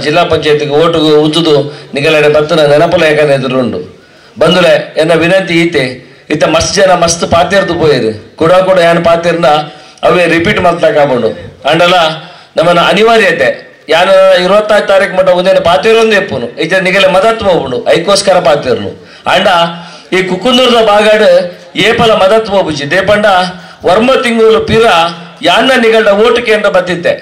ಜಿಲ್ಲಾ ಪಂಚಾಯತಿಗೆ ಓಟು ಉಜ್ಜುದು ನಿಗಲಡೆ ಬತ್ತನ ನೆನಪಲ ಯಾಕಂದ್ರೆ ಎದುರುಂಡು ಬಂದುಲೆ ಎನ್ನ ವಿನಂತಿ ಈತೆ ಇತ್ತ ಮಸ್ತ್ ಜನ ಮಸ್ತ್ ಪಾತಿರ್ದು ಪೋಯಿರು ಕೂಡ ಏನು ಪಾತಿರ್ನ ಅವೇ ರಿಪೀಟ್ ಮಾಡ್ತಾಕೊಂಡು ಅಂಡಲ್ಲ ನಮ್ಮನ್ನ ಅನಿವಾರ್ಯತೆ ಯಾನು 25 ತಾರೀಕು ಮಟ್ಟ ಉದಯನ ಪಾತಿರೊಂದು ಎಪ್ಪುನು ಈತ ನಿಗಲೆ ಮದತ್ ಹೋಗ್ಬಿಡು ಐಕೋಸ್ಕರ ಪಾತಿರ್ನು ಅಂಡ ಈ ಕುಕ್ಕುಂದೂರ್ದ ಬಾಗಾಡು ಏಪಲ ಮದತ್ ಹೋಗುಜಿ ದೇಪಂಡ ವರ್ಮ ತಿಂಗಳು ಪಿರ ಯಾನ್ನ ನಿಗಲ್ಡ ಓಟು ಕೇಂದ್ರ ಬತ್ತಿತ್ತೆ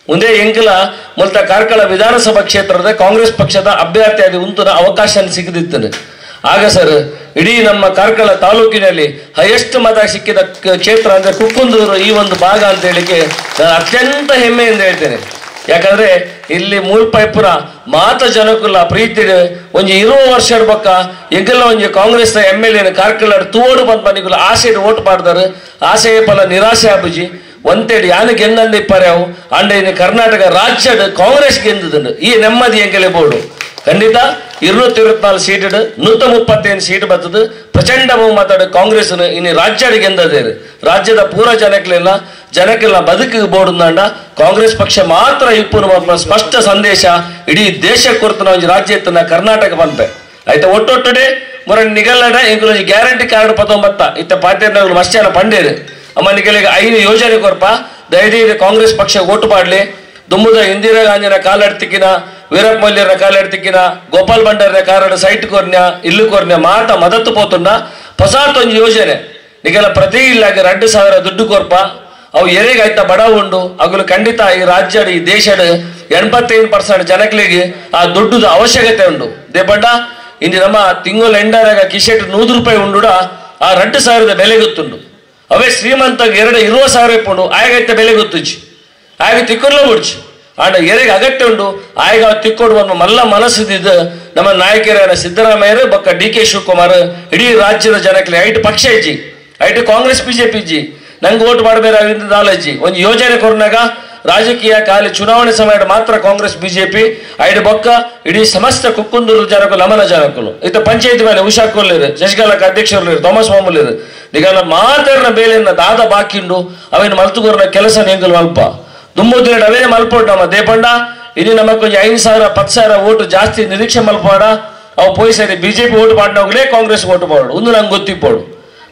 ಮುಂದೆ ಎಂಕಲ ಮುಲ್ತ ಕಾರ್ಕಳ ವಿಧಾನಸಭಾ ಕ್ಷೇತ್ರದ ಕಾಂಗ್ರೆಸ್ ಪಕ್ಷದ ಅಭ್ಯರ್ಥಿ ಆಗಿ ಉಂತುನ ಅವಕಾಶ ಸಿಗದಿತ್ತನು ಆಗ ಸರ್ ಇಡೀ ನಮ್ಮ ಕಾರ್ಕಳ ತಾಲೂಕಿನಲ್ಲಿ ಹೈಯೆಸ್ಟ್ ಮತ ಸಿಕ್ಕಿದ ಕ್ಷೇತ್ರ ಅಂದ್ರೆ ಕುಕ್ಕುಂದೂರು ಈ ಒಂದು ಭಾಗ ಅಂತ ಹೇಳಿಕೆ ನಾನು ಅತ್ಯಂತ ಹೆಮ್ಮೆಯಿಂದ ಹೇಳ್ತೇನೆ ಯಾಕಂದ್ರೆ ಇಲ್ಲಿ ಮೂಲಪೈಪುರ ಮಾತ ಜನಕುಲ್ಲ ಪ್ರೀತಿ ಒಂಜಿ 20 ವರ್ಷದ ಬಕ್ಕ ಎಂಕಲ್ಲ ಒಂಜಿ ಕಾಂಗ್ರೆಸ್ MLA ಕಾರ್ಕಳ ತೋಡು ಬಂದ್ ಮನಿಗುಲ ಆಸೆ ಓಟ್ ಮಾಡ್ತಾರೆ ಆಸೆ ಫಲ ನಿರಾಶೆ ಆಬುಜಿ ಒಂತೇಳಿ ಯಾನು ಗೆಂದಂದು ಇಪ್ಪರ್ಯಾವು ಅಂಡ ಇನ್ನು ಕರ್ನಾಟಕ ರಾಜ್ಯದ ಕಾಂಗ್ರೆಸ್ ಗೆಂದದನ್ನು ಈ ನೆಮ್ಮದಿ ಎಂಕಲೆ ಬೋರ್ಡು ಖಂಡಿತ 224 ಸೀಟ್ 135 ಸೀಟ್ ಬರ್ತದೆ ಪ್ರಚಂಡ ಬಹುಮತ ಕಾಂಗ್ರೆಸ್ ಇನ್ನು ರಾಜ್ಯ ಗೆಂದದೇ ರಾಜ್ಯದ ಪೂರ ಜನಕ್ಕೆಲ್ಲ ಬದುಕಿಗೆ ಬೋರ್ಡ್ ಕಾಂಗ್ರೆಸ್ ಪಕ್ಷ ಮಾತ್ರ ಇಪ್ಪು ಸ್ಪಷ್ಟ ಸಂದೇಶ ಇಡೀ ದೇಶ ಕೊಡ್ತಾನ ಒಂದು ರಾಜ್ಯ ಇತ್ತನ ಕರ್ನಾಟಕ ಬಂತೆ ಆಯ್ತಾ ಒಟ್ಟೊಟ್ಟಡೆ ಮೊರ ನಿಗಲ್ಲಡ ಇಂಕಲ ಗ್ಯಾರಂಟಿ ಕಾರ್ಡ್ 19 ಇತ್ತ ಪಾರ್ಟಿಯರ್ನಗಳು ಮಸ್ತ್ಯಾನ ಪಂಡೇರು ಅಮ್ಮ ನಿಗಲಿಗೆ 5 ಯೋಜನೆ ಕೊರ್ಪ ದಯವಿಟ್ಟು ಕಾಂಗ್ರೆಸ್ ಪಕ್ಷ ಓಟು ಮಾಡಲಿ ದುಮ್ಮುದ ಇಂದಿರಾ ಗಾಂಧಿನ ಕಾಲಡ್ತಿಕ್ಕಿನ ವೀರಪ್ಪ ಮೊಯ್ಲಿಯರ ಕಾಲಡ್ತಿಕ್ಕಿನ ಗೋಪಾಲ್ ಭಂಡಾರ್ನ ಕಾರಣ ಸೈಟ್ ಕೊರ್ನ್ಯ ಇಲ್ಲು ಕೊರ್ನ್ಯ ಮಾತ ಮದತ್ತು ಪೋತುಂಡ ಹೊಸತೊಂದು ಯೋಜನೆ ನಿಗಲ ಪ್ರತಿ ಇಲ್ಲಾಗ 2,000 ದುಡ್ಡು ಕೊರ್ಪ ಅವು ಎರೆಗಾಯ್ತ ಬಡ ಉಂಡು ಅಗಲು ಖಂಡಿತ ಈ ರಾಜ್ಯದ ಈ ದೇಶದ 85% ಜನಗಳಿಗೆ ಆ ದುಡ್ಡುದ ಅವಶ್ಯಕತೆ ಉಂಡು ದೇಪಂಡ ಇಂದು ನಮ್ಮ ತಿಂಗಳು ಎಂಡರಾಗ ಕಿಶೆಟ್ 100 ರೂಪಾಯಿ ಉಂಡುಡ ಆ 2,000 ಬೆಲೆ ಗೊತ್ತುಂಡು ಅವೇ ಶ್ರೀಮಂತ 20,000 ಇಪ್ಪುಂಡು ಆಯ್ಗೈತ ಬೆಲೆ ಗೊತ್ತುಜಿ ಆಗ ತಿಕ್ಕೊಲ್ಲ ಬಿಡ್ಚು ಆಂಡ ಎರೆಗೆ ಅಗತ್ಯ ಉಂಡು ಆಯ್ಗ ತಿಕ್ಕೊಡುವ ಮಲ್ಲ ಮನಸ್ಸಿದ್ದು ನಮ್ಮ ನಾಯಕರ ಸಿದ್ದರಾಮಯ್ಯರು ಬಕ್ಕ DK ಶಿವಕುಮಾರ್ ಇಡೀ ರಾಜ್ಯದ ಜನಕ್ಕೆ ಐಟು ಪಕ್ಷ ಇಜ್ಜಿ ಐಟು ಕಾಂಗ್ರೆಸ್ BJP ಇಜ್ಜಿ ನಂಗೆ ಓಟ್ ಮಾಡಬೇಕಾಗಿದ್ದ ನಾಲೆಜ್ಜಿ ಒಂದು ಯೋಜನೆ ಕೊರ್ನಾಗ ರಾಜಕೀಯ ಖಾಲಿ ಚುನಾವಣೆ ಸಮಯ ಮಾತ್ರ ಕಾಂಗ್ರೆಸ್ BJP ಐದು ಬೊಕ್ಕ ಇಡೀ ಸಮಸ್ತ ಕುಕ್ಕುಂದೂರು ಜನಕ್ಕೂ ನಮನ ಜನಕ್ಕೂ ಇತ್ತ ಪಂಚಾಯತ್ ಮೇಲೆ ಉಷಾ ಕೊಲ್ಲಿರು ಶಶಿಕಲಾಕ ಅಧ್ಯಕ್ಷರು ಥಾಮಸ್ ಮಾಮೂಲಿರು ನಿಗಲ ಮಾತಾಡಿನ ಬೇಲೆಯನ್ನ ದಾದ ಬಾಕಿಂಡು ಅವೇನು ಮಲ್ತುಗೋರ್ನ ಕೆಲಸ ನೆಂಗಲು ಅಲ್ಪ ದುಮ್ಮುದಿನ ಅವೇ ಮಲ್ಪೋಡು ನಮ್ಮ ದೇಪಂಡ ಇನ್ನು ನಮಕ್ 5,000 10,000 ಓಟು ಜಾಸ್ತಿ ನಿರೀಕ್ಷೆ ಮಲ್ಪಾಡ ಅವು ಪೋಯಿ ಸರಿ BJP ಓಟು ಪಾಡ್ನೋಗ್ಲೇ ಕಾಂಗ್ರೆಸ್ ಓಟು ಪಾಡು ಒಂದು ನಂಗೆ ಗೊತ್ತಿಪ್ಪೋಡು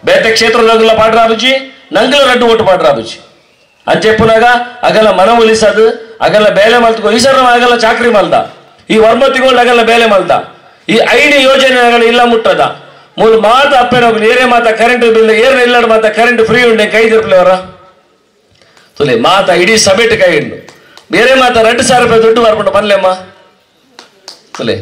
ಬೇರೆ ಕ್ಷೇತ್ರದಾಗಲ್ಲ ಪಾಡ್ರಾಬುಜಿ ನಂಗಲ ರಡ್ಡು ಓಟು ಪಾಡ್ರಾಬುಜಿ ಅಂಚೆಪ್ಪುನಾಗ ಅಗಲ ಮನ ಉಳಿಸದು ಅಗಲ ಬೇಲೆ ಮಲ್ತುಕೋ ಈ ಸರ್ ಆಗಲ್ಲ ಚಾಕ್ರಿ ಮಲ್ದ ಈ ವರ್ಮತಿಗಳು ಅಗಲ್ಲ ಬೇಲೆ ಮಲ್ದ ಈ 5 ಯೋಜನೆಗಳು ಇಲ್ಲ ಮುಟ್ಟದ ಮೂರು ಮಾತ ಅಪ್ಪೇನೋಗ್ಲಿ ಏರೇ ಮಾತ ಕರೆಂಟ್ ಬಿಲ್ ಏರ್ನ ಇಲ್ಲಡ ಮಾತ ಕರೆಂಟ್ ಫ್ರೀ ಉಂಡೆ ಕೈ ತಿರ್ಪಲೆವರ ತುಲೆ ಮಾತ ಇಡೀ ಸಮೇಟ್ ಕೈ ಉಂಡು ಬೇರೆ ಮಾತ 2,000 ರೂಪಾಯಿ ದುಡ್ಡು ಬರ್ಬಿಟ್ಟು ಬರ್ಲೆಮ್ಮ ತುಲೆ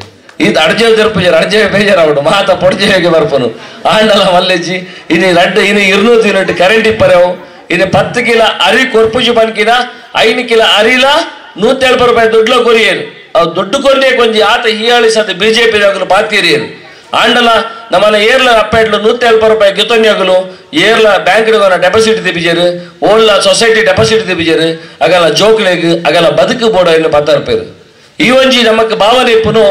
ಇದು ಅಡ್ಜೆ ತಿರುಪುಜಾರ ಅಡ್ಜೆ ಬೇಜಾರಾಗ್ಬಿಡು ಮಾತ ಪೊಡ್ಜೆಗೆ ಬರ್ಪನು ಆಂಡಲ ಮಲ್ಲೆಜ್ಜಿ ಇನ್ನು 200 ಯೂನಿಟ್ ಕರೆಂಟ್ ಇಪ್ಪರೆವು ಇನ್ನು 10 ಕಿಲೋ ಅರಿ ಕೊರ್ಪುಜಿ ಬನ್ಕಿನ 5 ಕಿಲೋ ಅರಿಲ 170 ರೂಪಾಯಿ ದುಡ್ಡು ಕೊರಿಯರು ಅವು ದುಡ್ಡು ಕೊರಿಯೇ ಕೊಂಚ ಆತ ಹೀಯಾಳಿಸದ BJP ದಾಗಲು ಪಾತಿರಿಯರು ಆಂಡಲ ನಮ್ಮನ್ನ ಏರ್ಲ ಅಪ್ಪೆಡ್ಲು 170 ರೂಪಾಯಿ ಗಿತೊನ್ಯಾಗಲು ಏರ್ಲ ಬ್ಯಾಂಕ್ ಡೆಪಾಸಿಟ್ ತಿಬ್ಬಿಜರು ಓಳ್ಲ ಸೊಸೈಟಿ ಡೆಪಾಸಿಟ್ ತಿಬ್ಬಿಜರು ಅಗಲ ಜೋಕ್ಲೆಗ್ ಅಗಲ ಬದುಕು ಬೋಡ ಇನ್ನು 10 ರೂಪಾಯಿ ಈ ಒಂಜಿ ನಮಕ್ ಭಾವನೆ ಇಪ್ಪುನು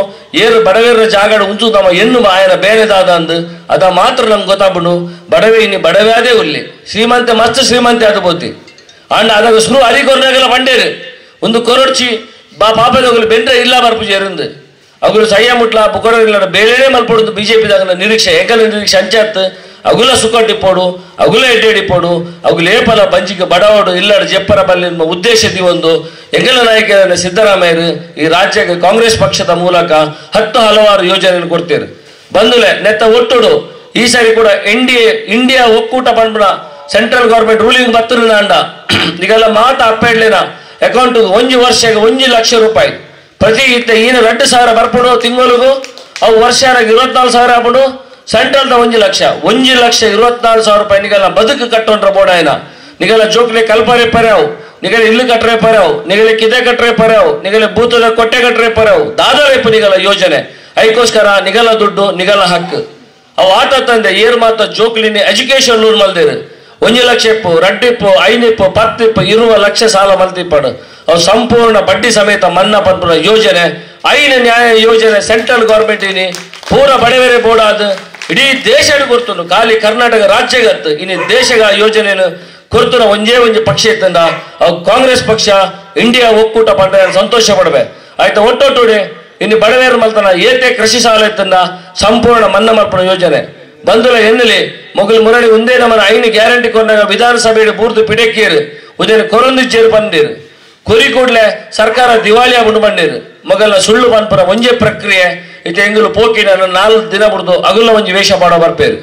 ಏರು ಬಡವೇರ ಜಾಗಡ ಉಂಚು ನಮ್ಮ ಎನ್ನು ಆಯನ ಬೇರೆದಾದ ಅಂದು ಅದ ಮಾತ್ರ ನಮ್ಗೆ ಗೊತ್ತಾಗ್ಬಿಡು ಬಡವೆ ಇನ್ನು ಬಡವೆ ಅದೇ ಉಲ್ಲಿ ಶ್ರೀಮಂತೆ ಮಸ್ತ್ ಶ್ರೀಮಂತೆ ಅದು ಬೋತಿ ಅಂಡ್ ಅದಾಗ ಶುರು ಅರಿಕೊರ್ನಾಗೆಲ್ಲ ಬಂಡೇರು ಒಂದು ಕೊರಡ್ಚಿ ಪಾಪದಗಳು ಬೆಂಡ್ರೆ ಇಲ್ಲ ಬರ್ಪುಜೇರಿಂದು ಅಗುಲು ಸಹ್ಯ ಮುಟ್ಲ ಬುಕೊರ ಇಲ್ಲ ಬೇರೆ ಮಲ್ಪೊಡು BJP ದಾಗ ನಿರೀಕ್ಷೆ ಎಂಕಲ ನಿರೀಕ್ಷೆ ಅಂಚಾತ್ ಅಗುಲ ಸುಕ್ಕಟ್ಟಿಪ್ಪೋಡು ಅಗುಲ ಎಡ್ಡೆಡಿಪ್ಪೋಡು ಅಗುಲು ಏಪಲ ಬಂಜಿಗೆ ಬಡವಡು ಇಲ್ಲಡ ಜೆಪ್ಪರ ಬಲ್ಲಿ ಉದ್ದೇಶ ಒಂದು ಎಂಗಲ ನಾಯಕರ ಸಿದ್ದರಾಮಯ್ಯರು ಈ ರಾಜ್ಯಕ್ಕೆ ಕಾಂಗ್ರೆಸ್ ಪಕ್ಷದ ಮೂಲಕ 10 ಹಲವಾರು ಯೋಜನೆ ಕೊಡ್ತೀರು ಬಂದುಲೆ ನೆತ್ತ ಒಟ್ಟುಡು ಈ ಸಾರಿ ಕೂಡ ಇಂಡಿಯಾ ಒಕ್ಕೂಟ ಬಂದ್ಬಿಡ ಸೆಂಟ್ರಲ್ ಗೌರ್ಮೆಂಟ್ ರೂಲಿಂಗ್ ಬತ್ತರು ಅಂಡ ಈಗೆಲ್ಲ ಮಾತ ಅಪ್ಪೇಡ್ಲಿನ ಅಕೌಂಟ್ 1 ವರ್ಷಕ್ಕೆ 1 ಲಕ್ಷ ರೂಪಾಯಿ ಪ್ರತಿ ಇತ್ತ ಏನು 2,000 ಬರ್ಪಡು ತಿಂಗಳಿಗೂ ಅವು ವರ್ಷ 24,000 ಆಗ್ಬಿಡು ಸೆಂಟ್ರಲ್ 1 ಲಕ್ಷ 24,000 ರೂಪಾಯಿ ನಿಗಲ ಬದುಕು ಕಟ್ಟೋನ್ರ ಬೋಡಾಯನ ನಿಗಲ ಜೋಕ್ಲೆ ಕಲ್ಪರೆ ಪರ್ಯಾವು ನಿಗಲ ಇಲ್ಲು ಕಟ್ರೆ ಪರ್ಯಾವು ನಿಗಲ ಕಿದೆ ಕಟ್ರೆ ಪರ್ಯಾವು ನಿಗಲ ಬೂತದ ಕೊಟ್ಟೆ ಕಟ್ರೆ ಪರ್ಯಾವು ದಾದರೇಪು ನಿಗಲ ಯೋಜನೆ ಐಕೋಸ್ಕರ ನಿಗಲ ದುಡ್ಡು ನಿಗಲ ಹಕ್ಕು ಅವು ಆಟ ತಂದೆ ಏರ್ ಮಾತ ಜೋಕ್ಲಿನಿ ಎಜುಕೇಶನ್ ಲೋನ್ ಮಲ್ದೇರು 1 ಲಕ್ಷ ಇಪ್ಪು 2 ಇಪ್ಪು 5 ಇಪ್ಪು 10 ಇಪ್ಪು 20 ಲಕ್ಷ ಸಾಲ ಮಲ್ತಿಪ್ಪಡು ಅವು ಸಂಪೂರ್ಣ ಬಡ್ಡಿ ಸಮೇತ ಮನ್ನಾ ಪಂಪುರ ಯೋಜನೆ 5 ನ್ಯಾಯ ಯೋಜನೆ ಸೆಂಟ್ರಲ್ ಗೌರ್ಮೆಂಟ್ ಇನಿ ಪೂರ ಬಡವೇರೆ ಬೋಡಾದ ಇಡೀ ದೇಶ ಕೊರ್ತನು ಖಾಲಿ ಕರ್ನಾಟಕ ರಾಜ್ಯಗತ್ತು ಇನ್ನು ದೇಶಗ ಯೋಜನೆಯನ್ನು ಕೊರ್ತನ ಒಂದೇ ಪಕ್ಷ ಇತ್ತಂದ ಅವು ಕಾಂಗ್ರೆಸ್ ಪಕ್ಷ ಇಂಡಿಯಾ ಒಕ್ಕೂಟ ಪಂಡ ಸಂತೋಷ ಪಡ್ಬೆ ಆಯ್ತಾ ಒಟ್ಟೊಟ್ಟುಡೆ ಇನ್ನು ಬಡವೇರು ಮಲ್ತನ ಏತೆ ಕೃಷಿ ಸಾಲ ಇತ್ತನ್ನ ಸಂಪೂರ್ಣ ಮನ್ನಾ ಮಲ್ಪನ ಯೋಜನೆ ಬಂಧುಲ ಎನ್ನಲಿ ಮೊಗಲು ಮುರಳಿ ಒಂದೇ ನಮ್ಮನ ಐನು ಗ್ಯಾರಂಟಿ ಕೊಂಡಾಗ ವಿಧಾನಸಭೆಯ ಬೂರ್ದು ಪಿಡಕೀರು ಉದಯನ ಕೊರೊಂದಿಚ್ಚೇರು ಬಂದಿರು ಕುರಿ ಕೂಡಲೇ ಸರ್ಕಾರ ದಿವಾಳಿ ಆಗ್ಬಿಟ್ಟು ಬಂದಿರು ಮೊಗಲ ಸುಳ್ಳು ಪನ್ಪುರ ಒಂಜೆ ಪ್ರಕ್ರಿಯೆ ಇದು ಎಂಗುಲು ಪೋಕಿನ 4 ದಿನ ಬಿಡ್ದು ಅಗುಲ್ಲ ಒಂಜಿ ವೇಷ ಮಾಡೋ ಬರ್ಪೇರು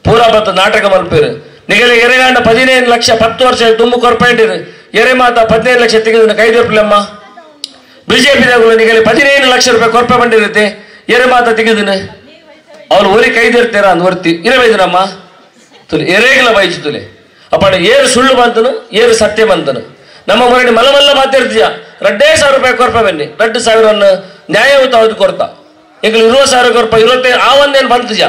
ಪೂರಾ ಬತ್ತು ನಾಟಕ ಮಲ್ಪೇರು ನಿಗಲ ಎರೆಗಾಂಡ 15 ಲಕ್ಷ 10 ವರ್ಷ ತುಂಬು ಕೊರ್ಪೇಂಡಿರು ಎರೆ ಮಾತ 15 ಲಕ್ಷ ತೆಗೆದ ಕೈದೊರ್ಪಿಲ್ಲಮ್ಮ ಬಿಜೆಪಿದಾಗಲು ನಿಗಲಿ 15 ಲಕ್ಷ ರೂಪಾಯಿ ಕೊರ್ಪೆ ಬಂದಿರುತ್ತೆ ಎರೆ ಮಾತ ತೆಗೆದನು ಅವ್ರು ಒರಿ ಕೈದಿರ್ತೀರ ಅಂದ್ ವರ್ತಿ ಇರಬೇಕಮ್ಮ ತುಲಿ ಎರೆಗಲ ಬೈಚು ತುಲಿ ಅಪ್ಪಣ ಏರು ಸುಳ್ಳು ಬಂತನು ಏರು ಸತ್ಯ ಬಂತನು ನಮ್ಮ ಮರಡಿ ಮಲಮಲ್ಲ ಮಾತಾಡ್ತೀಯ 2,000 ರೂಪಾಯಿ ಕೊರ್ಪೆ ಬನ್ನಿ 2,000 ನ್ಯಾಯಯುತ ಅವ್ದು ಕೊರ್ತಾ ಈಗ 20,000 ಕೊರ್ಪ 25 ಆ ಒಂದೇನು ಬಂತಿದ್ಯ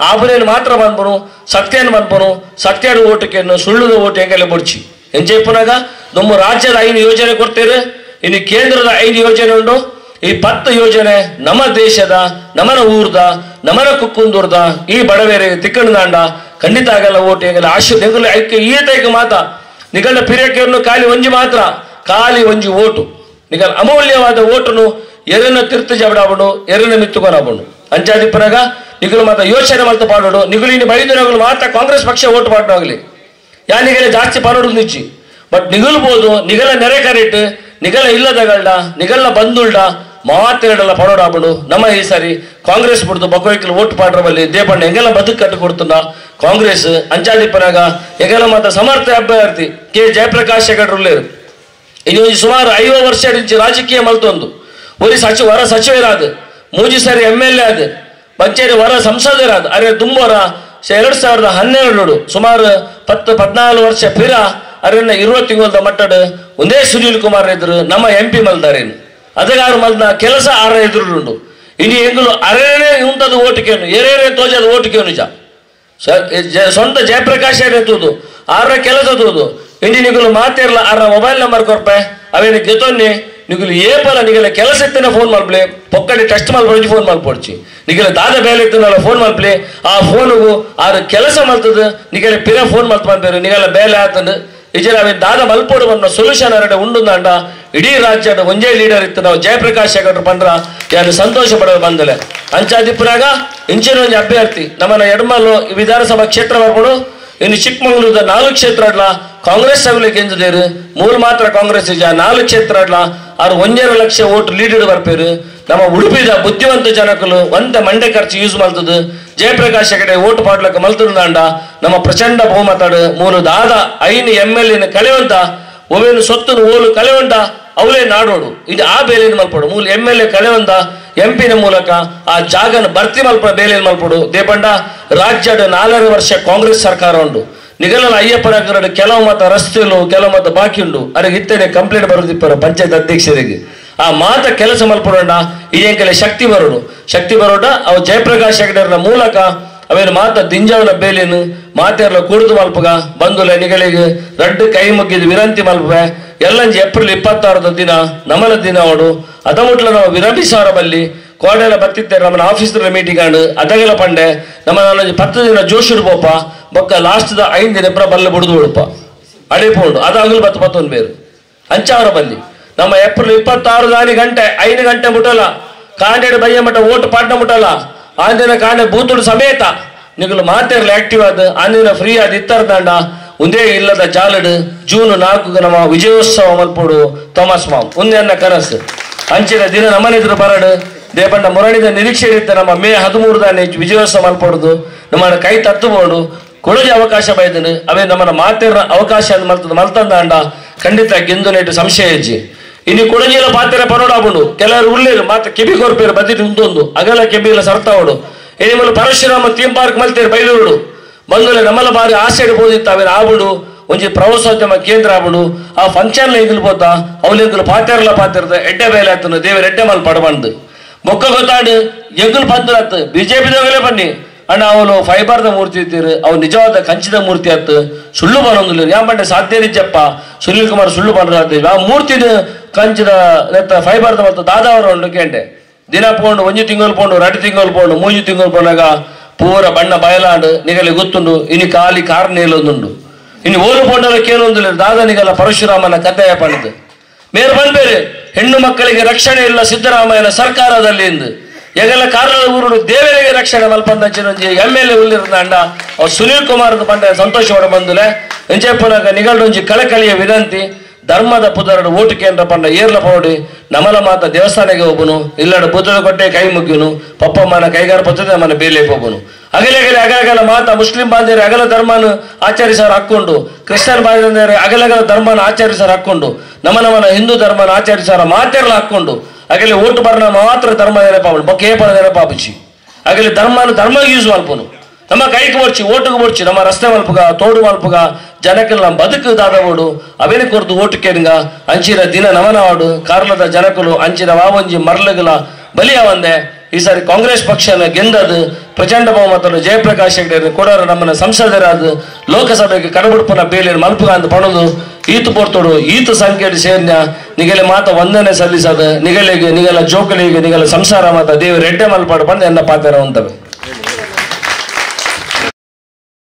ಆಬನೇನು ಮಾತ್ರ ಬಂದ್ಬನು ಸತ್ಯನ ಬಂದ್ಬನು ಸತ್ಯದ ಓಟಕ್ಕೆ ಸುಳ್ಳುದ ಓಟು ಹೆಂಗೆಲ್ಲ ಬಡ್ಚಿ ಎಂಜೆಪ್ಪನಾಗ ನಮ್ಮ ರಾಜ್ಯದ 5 ಯೋಜನೆ ಕೊಡ್ತೀರಿ ಇನ್ನು ಕೇಂದ್ರದ 5 ಯೋಜನೆ ಉಂಟು ಈ 10 ಯೋಜನೆ ನಮ್ಮ ದೇಶದ ನಮ್ಮನ ಊರ್ದ ನಮ್ಮನ ಕುಕ್ಕುಂದೂರ್ದ ಈ ಬಡವೇರಿಗೆ ತಿಕ್ಕಣದಾಂಡ ಖಂಡಿತ ಆಗಲ್ಲ ಓಟು ಹೆಂಗಲ್ಲ ಆಶ್ಚರ್ಯ ಐಕ್ಯ ಈತೈಕ ಮಾತ ನಿಗಲ ಪಿರಿಯಕ್ಕೆ ಖಾಲಿ ಒಂಜಿ ಮಾತ್ರ ಖಾಲಿ ಒಂಜಿ ಓಟು ನಿಗಲ ಅಮೂಲ್ಯವಾದ ಓಟುನು ಎರನ ತೀರ್ಥ ಜಬಡಾಬಡು ಎರನ ಮಿತ್ತುಕೊನಬಡು ಅಂಚಾದಿಪ್ಪನಾಗ ನಿಗಲು ಮಾತ್ರ ಯೋಚನೆ ಮಲ್ತ ಪಾಡೋಡು ನಿಗಲು ಇನ್ನು 5 ದಿನಗಳು ಮಾತ್ರ ಕಾಂಗ್ರೆಸ್ ಪಕ್ಷ ಓಟು ಪಾಡೋಗ್ಲಿ ಯಾನಿಗೆಲ್ಲ ಜಾಸ್ತಿ ಪಾಡೋದು ನಿಚ್ಚಿ ಬಟ್ ನಿಗಲ್ಬೋದು ನಿಗಲ ನೆರೆ ಕರೆಟ್ ನಿಗಲ ಇಲ್ಲದಗಳ್ಡ ನಿಗಲ ಬಂದುಳ್ಡ ಮಾತೆರಡಲ್ಲ ಪಡೋಡಾಬಡು ನಮ್ಮ ಈ ಸಾರಿ ಕಾಂಗ್ರೆಸ್ ಬಿಡ್ದು ಬಕೋಯ್ಕಲ್ ಓಟ್ ಪಾಡ್ರ ಬಲ್ಲಿ ದೇಪಣ್ಣ ಹೆಂಗೆಲ್ಲ ಬದುಕು ಕಟ್ಟು ಕೊಡ್ತಂಡ ಕಾಂಗ್ರೆಸ್ ಅಂಚಾದಿಪ್ಪನಾಗ ಹೆಂಗೆಲ್ಲ ಮಾತ್ರ ಸಮರ್ಥ ಅಭ್ಯರ್ಥಿ ಕೆ ಜಯಪ್ರಕಾಶ್ ಶೆಟ್ಟರುಳ್ಳೇರು ಇದು ಸುಮಾರು 50 ವರ್ಷ ರಾಜಕೀಯ ಮಲ್ತೊಂದು ಒರಿ ವರ ಸಚಿವರಾದ 3 ಸಾರಿ MLA ಆದ ಪಂಚಾಯತ್ ವರ ಸಂಸದರಾದ ಅರೆ ತುಂಬರ 2012 ಸುಮಾರು 10-14 ವರ್ಷ ಪಿರ ಅರೆನ್ನ 20 ತಿಂಗಳ ಮಟ್ಟದ ಒಂದೇ ಸುನೀಲ್ ಕುಮಾರ್ ಎದುರು ನಮ್ಮ MP ಮಲ್ದಾರೇನು ಅದಗಾರು ಮಲ್ದ ಕೆಲಸ 6 ಎದುರುಂಡು ಇನ್ನು ಎಂಗುಲು ಅರೇನೇ ಉಂಟದ ಓಟಿಕೆನು ಎರೇನೇ ತೋಜದ ಓಟಿಕೆನು ನಿಜ ಸ್ವಂತ ಜಯಪ್ರಕಾಶ್ ಎತ್ತುದು 6 ಕೆಲಸ ತೂದು ಇಂಡಿ ನಿಗಲು ಮಾತಿರಲ್ಲ 6 ಮೊಬೈಲ್ ನಂಬರ್ ಕೊರ್ಪೆ ಅವೇನು ಗೆತೊನ್ನಿ ನಿಗಲು ಏಪಲ ನಿಗಲ ಕೆಲಸ ಎತ್ತಿನ ಫೋನ್ ಮಲ್ಪ್ಲೆ ಪೊಕ್ಕಡಿ ಟೆಸ್ಟ್ ಮಲ್ಪೊಡ್ಜಿ ಫೋನ್ ಮಲ್ಪೊಡ್ಚಿ ನಿಗಲ ದಾದ ಬೇಲೆ ಎತ್ತಿನಲ್ಲ ಫೋನ್ ಮಲ್ಪ್ಲೆ ಆ ಫೋನುಗು 6 ಕೆಲಸ ಮಲ್ತದ ನಿಗಲ ಪಿರ ಫೋನ್ ಮಲ್ತ ಮಲ್ಪೇರು ನಿಗಲ ಬೇಲೆ ಆತಂದು ಇಜರ ಅವೆ ದಾದ ಮಲ್ಪೋಡು ಬಂದ ಸೊಲ್ಯೂಷನ್ ಅರಡೆ ಉಂಡುಂದಾಂಡ ಇಡೀ ರಾಜ್ಯದ ಒಂಜೇ ಲೀಡರ್ ಇತ್ತು ನಾವು ಜಯಪ್ರಕಾಶ್ ಶೆಟ್ಟರ್ ಪಂಡ್ರ ಯಾರು ಸಂತೋಷ ಪಡೋದು ಬಂದಲೆ ಅಂಚಾದಿಪ್ಪನಾಗ ಇಂಚಿನ ಒಂದು ಅಭ್ಯರ್ಥಿ ನಮ್ಮನ್ನ ಎಡಮಲ್ಲು ವಿಧಾನಸಭಾ ಕ್ಷೇತ್ರ ಬರ್ಬೋದು ಇನ್ನು ಚಿಕ್ಕಮಂಗ್ಳೂರದ 4 ಕ್ಷೇತ್ರ ಅಡ್ಲ ಕಾಂಗ್ರೆಸ್ ಸಭೆಗೆ ಗೆಂಜದೇರು 3 ಮಾತ್ರ ಕಾಂಗ್ರೆಸ್ ಇಜ 4 ಕ್ಷೇತ್ರ ಅಡ್ಲ ಅವ್ರು 1.5 ಲಕ್ಷ ಓಟ್ ಲೀಡ್ ಬರ್ಪೇರು ನಮ್ಮ ಉಡುಪಿದ ಬುದ್ಧಿವಂತ ಜನಕಲು ಒಂದ ಮಂಡೆ ಖರ್ಚು ಯೂಸ್ ಮಲ್ತದು ಜಯಪ್ರಕಾಶ್ ಹೆಗಡೆ ಓಟ್ ಪಾಡ್ಲಕ್ಕ ಮಲ್ತದಾಂಡ ನಮ್ಮ ಪ್ರಚಂಡ ಬಹುಮತಡು 3 ದಾದ 5 MLA ಕಳೆವಂತ ಒವೇನು ಸೊತ್ತನು ಓಲು ಕಳೆವಂತ ಅವಲೇ ನಾಡೋಡು ಇದು ಆ ಬೇಲೆಯನ್ನು ಮಲ್ಪಡು 3 MLA ಕಳೆವಂತ MP ಮೂಲಕ ಆ ಜಾಗನ ಭರ್ತಿ ಮಲ್ಪ ಬೇಲೆಯನ್ನು ಮಲ್ಪಡು ದೇಪಂಡ ರಾಜ್ಯದ 4 ವರ್ಷ ಕಾಂಗ್ರೆಸ್ ಸರ್ಕಾರ ಉಂಟು ನಿಗಲ ಅಯ್ಯಪ್ಪನ ಕೆಲವು ಮತ ರಸ್ತೆಲು ಕೆಲವು ಮತ ಬಾಕಿ ಉಂಟು ಅದಕ್ಕೆ ಇತ್ತೇನೆ ಕಂಪ್ಲೇಂಟ್ ಬರೋದಿಪ್ಪರು ಪಂಚಾಯತ್ ಅಧ್ಯಕ್ಷರಿಗೆ ಆ ಮಾತ ಕೆಲಸ ಮಲ್ಪಡೋಣ ಇದೇಂಕಲೆ ಶಕ್ತಿ ಬರೋಡ ಅವು ಜಯಪ್ರಕಾಶ್ ಹೆಗಡೆರ ಮೂಲಕ ಅವೇನು ಮಾತ ದಿಂಜವನ ಬೇಲೇನು ಮಾತೆಲ್ಲ ಕುಡಿದು ಮಲ್ಪಗ ಬಂದುಲೆ ನಿಗಳಿಗೆ ರಡ್ಡು ಕೈ ಮುಗಿದು ವಿನಂತಿ ಮಲ್ಪೆ ಎಲ್ಲಂಜಿ ಏಪ್ರಿಲ್ 26 ದಿನ ನಮನ ದಿನ ಅವಡು ಅದಮುಟ್ಲ ನಾವು ವಿರಮಿಸಾರ ಬಲ್ಲಿ ಕೋಡೆಲ್ಲ ಬತ್ತಿದ್ದಾರೆ ನಮ್ಮನ ಆಫೀಸ್ನ ಮೀಟಿಂಗ್ ಆಂಡು ಅದಗೆಲ್ಲ ಪಂಡೆ ನಮ್ಮ 10 ದಿನ ಜೋಶುಡು ಪೋಪ ಬೊಕ್ಕ ಲಾಸ್ಟ್ದ 5 ದಿನ ಇಬ್ಬರ ಬಲ್ಲ ಬುಡ್ದು ಬಿಡಪ್ಪ ಅಡಿಪುಂಡು ಅದಾಗಲು 10-11 ಬೇರು ಅಂಚಾವರ ಬಲ್ಲಿ ನಮ್ಮ ಏಪ್ರಿಲ್ 26 ಗಂಟೆ 5 ಗಂಟೆ ಮುಟ್ಟಲ್ಲ ಕಾಂಡೇಡು ಬಯ್ಯ ಮಟ್ಟ ಓಟ್ ಪಾಡ್ನ ಮುಟ್ಟಲ್ಲ ಆಂದಿನ ಕಾಂಡೆ ಬೂತುಡು ಸಮೇತ ನಿಗಲು ಮಾತೆರ್ಲ ಆಕ್ಟಿವ್ ಆದ ಆಂದಿನ ಫ್ರೀ ಆದ ಇತ್ತರ್ದಾಂಡ ಒಂದೇ ಇಲ್ಲದ ಜಾಲಡು ಜೂನ್ 4 ನಮ್ಮ ವಿಜಯೋತ್ಸವ ಮಲ್ಪೋಡು ಥಾಮಸ್ ಮಾಮ್ ಒಂದೇ ಕನಸು ಅಂಚಿನ ದಿನ ನಮ್ಮನೆದ್ರು ಬರಡು ದೇಪಂಡ ಮುರಣಿದ ನಿರೀಕ್ಷೆ ಇರುತ್ತೆ ನಮ್ಮ ಮೇ 13 ದಾನೆ ವಿಜಯೋತ್ಸವ ಮಲ್ಪಡುದು ನಮ್ಮನ್ನ ಕೈ ತತ್ತುಬೋಡು ಕೊಡಜಿ ಅವಕಾಶ ಬೈದನು ಅವೇ ನಮ್ಮನ್ನ ಮಾತೆರ ಅವಕಾಶ ಮಲ್ತಂದಾಂಡ ಖಂಡಿತ ಗೆಂದು ನೆಟ್ಟು ಸಂಶಯ ಹೆಜ್ಜಿ ಇನ್ನು ಕೊಡಜಿಲ ಪಾತ್ರೆ ಪರೋಡಾಬುಂಡು ಕೆಲವರು ಉಳ್ಳೇರು ಮಾತ್ರ ಕೆಬಿ ಕೊರ್ಪೇರು ಬದಿಟ್ಟು ಉಂಟೊಂದು ಅಗಲ ಕೆಬಿಲ ಸರ್ತಾವಡು ಏನಿಮಲ್ ಪರಶುರಾಮ ಥೀಮ್ ಪಾರ್ಕ್ ಮಲ್ತೇರು ಬೈಲೂರು ಬಂದುಲೆ ನಮ್ಮಲ್ಲ ಬಾರಿ ಆಸೆ ಇಡ್ಬೋದಿತ್ತು ಅವೇನು ಆಬಿಡು ಒಂಜಿ ಪ್ರವಾಸೋದ್ಯಮ ಕೇಂದ್ರ ಆಬಿಡು ಆ ಫಂಕ್ಷನ್ ಎಂಗಿಲ್ ಬೋತಾ ಅವಲೆಂಗುಲು ಪಾತೆರಲ್ಲ ಪಾತಿರದ ಎಡ್ಡೆ ಬೇಲೆ ಆತನು ದೇವರ ಎಡ್ಡೆ ಮಲ್ ಪಡಬಂದು ಮೊಕ್ಕ ಗೊತ್ತಾಡು ಎಂಗುಲ್ ಪಂತು ಬಿಜೆಪಿದವೇ ಬನ್ನಿ ಅಣ್ಣ ಅವನು ಫೈಬರ್ದ ಮೂರ್ತಿ ಇತ್ತೀರು ಅವು ನಿಜವಾದ ಕಂಚಿದ ಮೂರ್ತಿ ಆಯ್ತು ಸುಳ್ಳು ಬರೋದಿಲ್ಲ ಯಾ ಬಂಡೆ ಸಾಧ್ಯ ನಿಜಪ್ಪ ಸುನೀಲ್ ಕುಮಾರ್ ಸುಳ್ಳು ಬಂದ್ರೆ ಆ ಮೂರ್ತಿದ ಕಂಚಿದ ಫೈಬರ್ದ ಮತ್ತು ದಾದಾವರ ಉಂಡು ಕೇಂಡೆ ದಿನ ಪೋಂಡು 1 ತಿಂಗಳು ಪೋಂಡು 2 ತಿಂಗಳು ಪೋಂಡು 3 ತಿಂಗಳು ಪೋನಾಗ ಪೂರ ಬಣ್ಣ ಬಯಲಾಂಡು ನಿಗಲಿ ಗೊತ್ತುಂಡು ಇನ್ನು ಖಾಲಿ ಕಾರ್ ನೇಲೊಂದುಂಡು ಇನ್ನು ಓಲು ಪೋಂಡಲ ಕೇಳೊಂದಿಲ್ಲ ದಾದನಿಗಲ್ಲ ಪರಶುರಾಮನ ಕಥೆಯ ಪಣಿದು ಮೇರೆ ಬಂದ್ಬೇರೆ ಹೆಣ್ಣು ಮಕ್ಕಳಿಗೆ ರಕ್ಷಣೆ ಇಲ್ಲ ಸಿದ್ದರಾಮಯ್ಯನ ಸರ್ಕಾರದಲ್ಲಿ ಎಂದು ಎಗಲ ಕಾರಣ ಊರು ದೇವರಿಗೆ ರಕ್ಷಣೆ ಮಲ್ಪಂದಂಚಿ MLA ಉಳ್ಳಿರಂಡ ಅವ್ರು ಸುನೀಲ್ ಕುಮಾರ್ ಪಂಡ ಸಂತೋಷವಾಡ ಬಂದುಲೆ ಎಂಚೆಪ್ಪನಾಗ ನಿಗಲ್ಡೊಂಜಿ ಕಳಕಳಿಯ ವಿನಂತಿ ಧರ್ಮದ ಪುದರಡು ಓಟು ಕೇಂದ್ರ ಪಂಡ ಏರ್ಲ ಪೌಡಿ ನಮಲ ಮಾತ ದೇವಸ್ಥಾನಕ್ಕೆ ಹೋಗುನು ಇಲ್ಲಡ ಬುದ್ಧದ ಕೊಟ್ಟೆ ಕೈ ಮುಗ್ಗುನು ಪಪ್ಪಮ್ಮನ ಕೈಗಾರ ಪತ್ತದ ಮನ ಬೇಲೆ ಹೋಗುನು ಅಗಲಗಲೆ ಅಗಲಗಲ ಮಾತ ಮುಸ್ಲಿಂ ಬಾಂಧವ್ಯ ಅಗಲ ಧರ್ಮನ ಆಚರಿಸೋರು ಹಾಕೊಂಡು ಕ್ರಿಶ್ಚಿಯನ್ ಬಾಂಧವ್ಯ ಅಗಲಗಲ ಧರ್ಮನ ಆಚರಿಸೋರು ಹಾಕೊಂಡು ನಮನ ಹಿಂದೂ ಧರ್ಮನ ಆಚರಿಸೋರ ಮಾತೆರ್ಲ ಹಾಕೊಂಡು ಅಗಲಿ ಓಟು ಬರ್ನ ಮಾತ್ರ ಧರ್ಮ ನೆನಪಾವಳು ಬೊಕ್ಕೆ ಪದ ನೆನಪಾಪಿಸಿ ಅಗಲಿ ಧರ್ಮ ಯೂಸ್ ಮಲ್ಪನು ನಮ್ಮ ಕೈಗೆ ಬರ್ಚಿ ಓಟುಗೆ ಬರ್ಚಿ ನಮ್ಮ ರಸ್ತೆ ಮಲ್ಪಗ ತೋಡು ಮಲ್ಪಗ ಜನಕ್ಕೆಲ್ಲ ನಮ್ಮ ಬದುಕು ದಾದಬೋಡು ಅವೇನೆ ಕೊರ್ದು ಓಟು ಕೇರಿಂಗ ಅಂಚಿನ ದಿನ ನಮನವಾಡು ಕಾರಣದ ಜನಕಲು ಅಂಚಿನ ವಾವಂಜಿ ಮರ್ಲಗಲ ಬಲಿಯಾವಂದೆ ಈ ಸಾರಿ ಕಾಂಗ್ರೆಸ್ ಪಕ್ಷನ ಗೆಂದದು ಪ್ರಚಂಡ ಬಹುಮತದ ಜಯಪ್ರಕಾಶ್ ಹೆಗ್ಡೆ ಕೊಡೋರು ನಮ್ಮನ್ನ ಸಂಸದರಾದ ಲೋಕಸಭೆಗೆ ಕಡಬುಡ್ಪನ ಬೇಲಿ ಮಲ್ಪಗ ಅಂತ ಪಣದು ಈತು ಪೋರ್ತೋಡು ಈತು ಸಂಖ್ಯೆಯಲ್ಲಿ ಸೇರ್ನ ನಿಗಲೆ ಮಾತ ವಂದನೆ ಸಲ್ಲಿಸದ ನಿಗಲೆಗೆ ನಿಗಲ ಜೋಕಲಿಗೆ ನಿಗಲ ಸಂಸಾರ ಮಾತ ದೇವ ರೆಡ್ಡೆ ಮಲ್ಪಾಡು ಬಂದು ಎನ್ನ ಪಾತ್ರ ಅಂತವೆ.